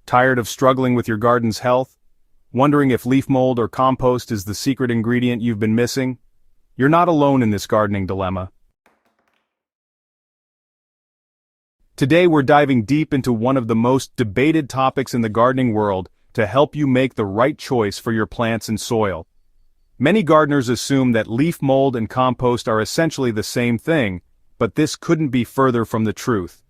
Tired of struggling with your garden's health? Wondering if leaf mold or compost is the secret ingredient you've been missing? You're not alone in this gardening dilemma. Today we're diving deep into one of the most debated topics in the gardening world to help you make the right choice for your plants and soil. Many gardeners assume that leaf mold and compost are essentially the same thing, but this couldn't be further from the truth.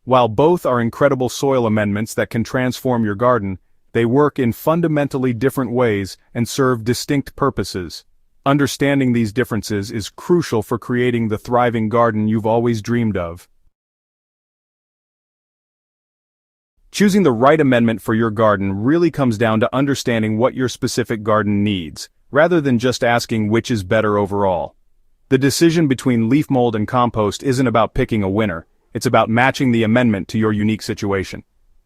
While both are incredible soil amendments that can transform your garden, they work in fundamentally different ways and serve distinct purposes. Understanding these differences is crucial for creating the thriving garden you've always dreamed of. Choosing the right amendment for your garden really comes down to understanding what your specific garden needs, rather than just asking which is better overall. The decision between leaf mold and compost isn't about picking a winner, it's about matching the amendment to your unique situation.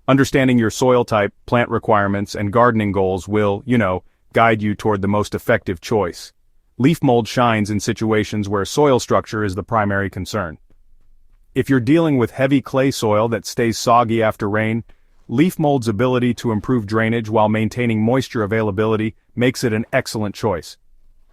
Understanding your soil type, plant requirements, and gardening goals will, guide you toward the most effective choice. Leaf mold shines in situations where soil structure is the primary concern. If you're dealing with heavy clay soil that stays soggy after rain, leaf mold's ability to improve drainage while maintaining moisture availability makes it an excellent choice.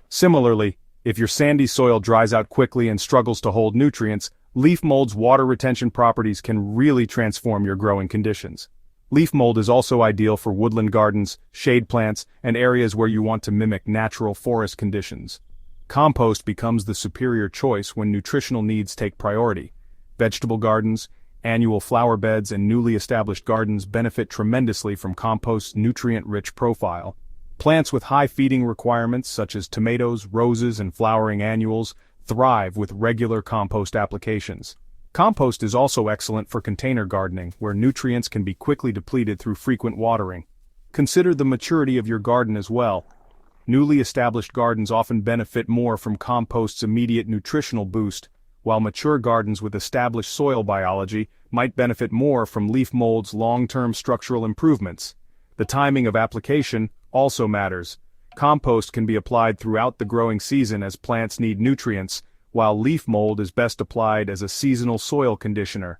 Similarly, if your sandy soil dries out quickly and struggles to hold nutrients, leaf mold's water retention properties can really transform your growing conditions. Leaf mold is also ideal for woodland gardens, shade plants, and areas where you want to mimic natural forest conditions. Compost becomes the superior choice when nutritional needs take priority. Vegetable gardens, annual flower beds, and newly established gardens benefit tremendously from compost's nutrient-rich profile. Plants with high feeding requirements such as tomatoes, roses, and flowering annuals thrive with regular compost applications. Compost is also excellent for container gardening, where nutrients can be quickly depleted through frequent watering. Consider the maturity of your garden as well. Newly established gardens often benefit more from compost's immediate nutritional boost, while mature gardens with established soil biology might benefit more from leaf mold's long-term structural improvements. The timing of application also matters. Compost can be applied throughout the growing season as plants need nutrients, while leaf mold is best applied as a seasonal soil conditioner.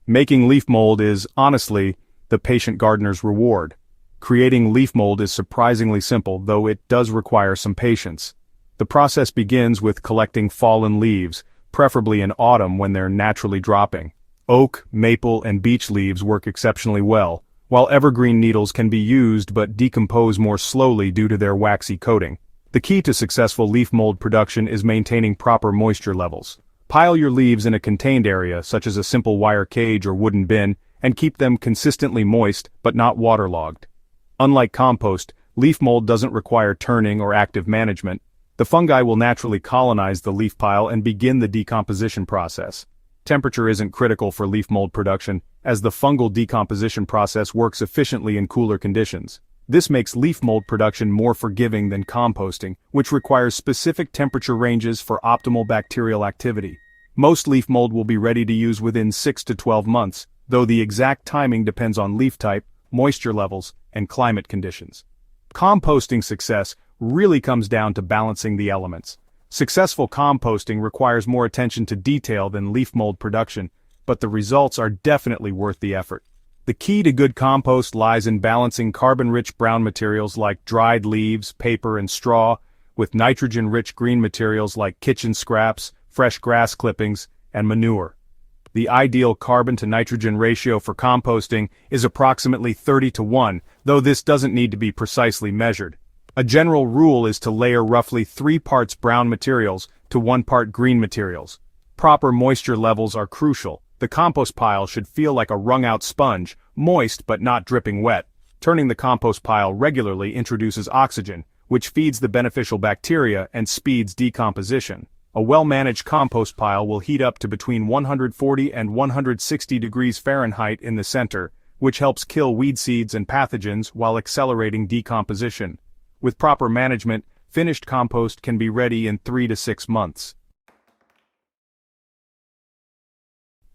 Making leaf mold is, honestly, the patient gardener's reward. Creating leaf mold is surprisingly simple, though it does require some patience. The process begins with collecting fallen leaves, preferably in autumn when they're naturally dropping. Oak, maple, and beech leaves work exceptionally well, while evergreen needles can be used but decompose more slowly due to their waxy coating. The key to successful leaf mold production is maintaining proper moisture levels. Pile your leaves in a contained area, such as a simple wire cage or wooden bin, and keep them consistently moist but not waterlogged. Unlike compost, leaf mold doesn't require turning or active management. The fungi will naturally colonize the leaf pile and begin the decomposition process. Temperature isn't critical for leaf mold production, as the fungal decomposition process works efficiently in cooler conditions. This makes leaf mold production more forgiving than composting, which requires specific temperature ranges for optimal bacterial activity. Most leaf mold will be ready to use within 6 to 12 months, though the exact timing depends on leaf type, moisture levels, and climate conditions. Composting success really comes down to balancing the elements. Successful composting requires more attention to detail than leaf mold production, but the results are definitely worth the effort. The key to good compost lies in balancing carbon-rich brown materials like dried leaves, paper, and straw, with nitrogen-rich green materials like kitchen scraps, fresh grass clippings, and manure. The ideal carbon-to-nitrogen ratio for composting is approximately 30:1, though this doesn't need to be precisely measured. A general rule is to layer roughly 3 parts brown materials to 1 part green materials. Proper moisture levels are crucial. The compost pile should feel like a wrung-out sponge, moist but not dripping wet. Turning the compost pile regularly introduces oxygen, which feeds the beneficial bacteria and speeds decomposition. A well-managed compost pile will heat up to between 140 and 160 degrees Fahrenheit in the center, which helps kill weed seeds and pathogens while accelerating decomposition. With proper management, finished compost can be ready in 3 to 6 months.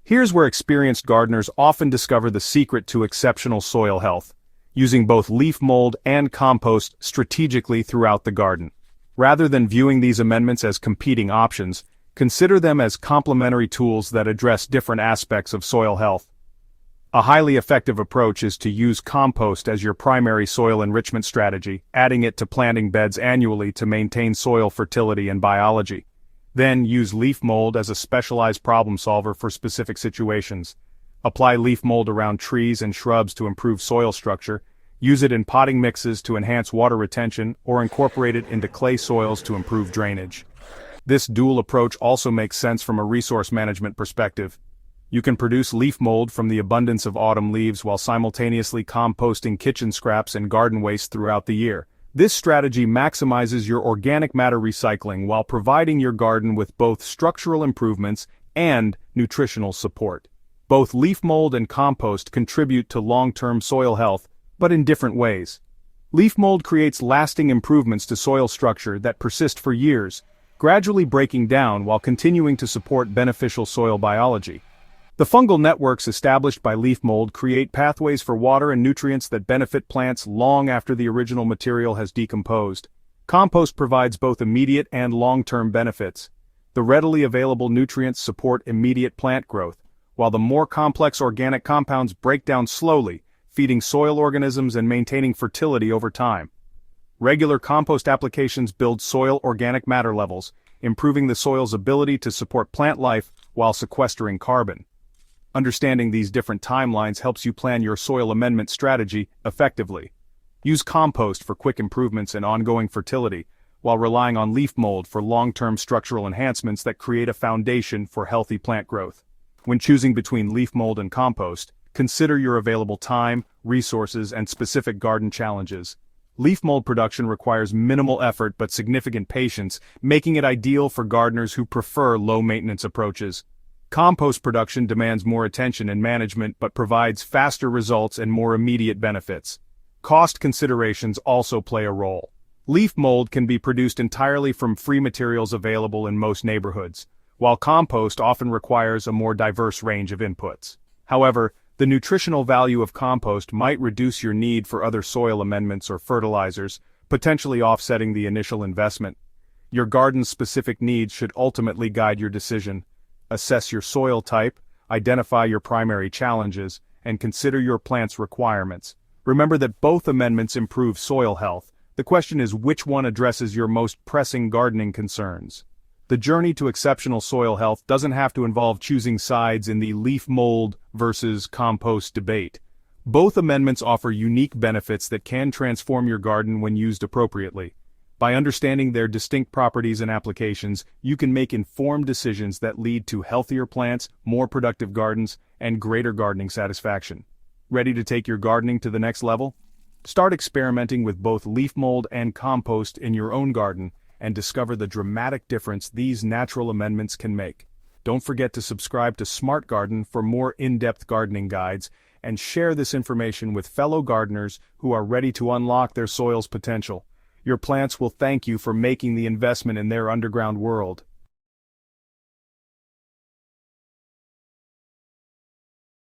Here's where experienced gardeners often discover the secret to exceptional soil health, using both leaf mold and compost strategically throughout the garden. Rather than viewing these amendments as competing options, Consider them as complementary tools that address different aspects of soil health. A highly effective approach is to use compost as your primary soil enrichment strategy, adding it to planting beds annually to maintain soil fertility and biology. Then use leaf mold as a specialized problem solver for specific situations. Apply leaf mold around trees and shrubs to improve soil structure, use it in potting mixes to enhance water retention, or incorporate it into clay soils to improve drainage. This dual approach also makes sense from a resource management perspective. You can produce leaf mold from the abundance of autumn leaves while simultaneously composting kitchen scraps and garden waste throughout the year. This strategy maximizes your organic matter recycling while providing your garden with both structural improvements and nutritional support. Both leaf mold and compost contribute to long-term soil health, but in different ways. Leaf mold creates lasting improvements to soil structure that persist for years, gradually breaking down while continuing to support beneficial soil biology. The fungal networks established by leaf mold create pathways for water and nutrients that benefit plants long after the original material has decomposed. Compost provides both immediate and long-term benefits. The readily available nutrients support immediate plant growth, while the more complex organic compounds break down slowly, feeding soil organisms and maintaining fertility over time. Regular compost applications build soil organic matter levels, improving the soil's ability to support plant life while sequestering carbon. Understanding these different timelines helps you plan your soil amendment strategy effectively. Use compost for quick improvements and ongoing fertility, while relying on leaf mold for long-term structural enhancements that create a foundation for healthy plant growth. When choosing between leaf mold and compost, consider your available time, resources, and specific garden challenges. Leaf mold production requires minimal effort but significant patience, making it ideal for gardeners who prefer low-maintenance approaches. Compost production demands more attention and management but provides faster results and more immediate benefits. Cost considerations also play a role. Leaf mold can be produced entirely from free materials available in most neighborhoods, while compost often requires a more diverse range of inputs. However, the nutritional value of compost might reduce your need for other soil amendments or fertilizers, potentially offsetting the initial investment. Your garden's specific needs should ultimately guide your decision. Assess your soil type, identify your primary challenges, and consider your plant's requirements. Remember that both amendments improve soil health. The question is which one addresses your most pressing gardening concerns. The journey to exceptional soil health doesn't have to involve choosing sides in the leaf mold versus compost debate. Both amendments offer unique benefits that can transform your garden when used appropriately. By understanding their distinct properties and applications, you can make informed decisions that lead to healthier plants, more productive gardens, and greater gardening satisfaction. Ready to take your gardening to the next level? Start experimenting with both leaf mold and compost in your own garden and discover the dramatic difference these natural amendments can make. Don't forget to subscribe to Smart Garden for more in-depth gardening guides, and share this information with fellow gardeners who are ready to unlock their soil's potential. Your plants will thank you for making the investment in their underground world.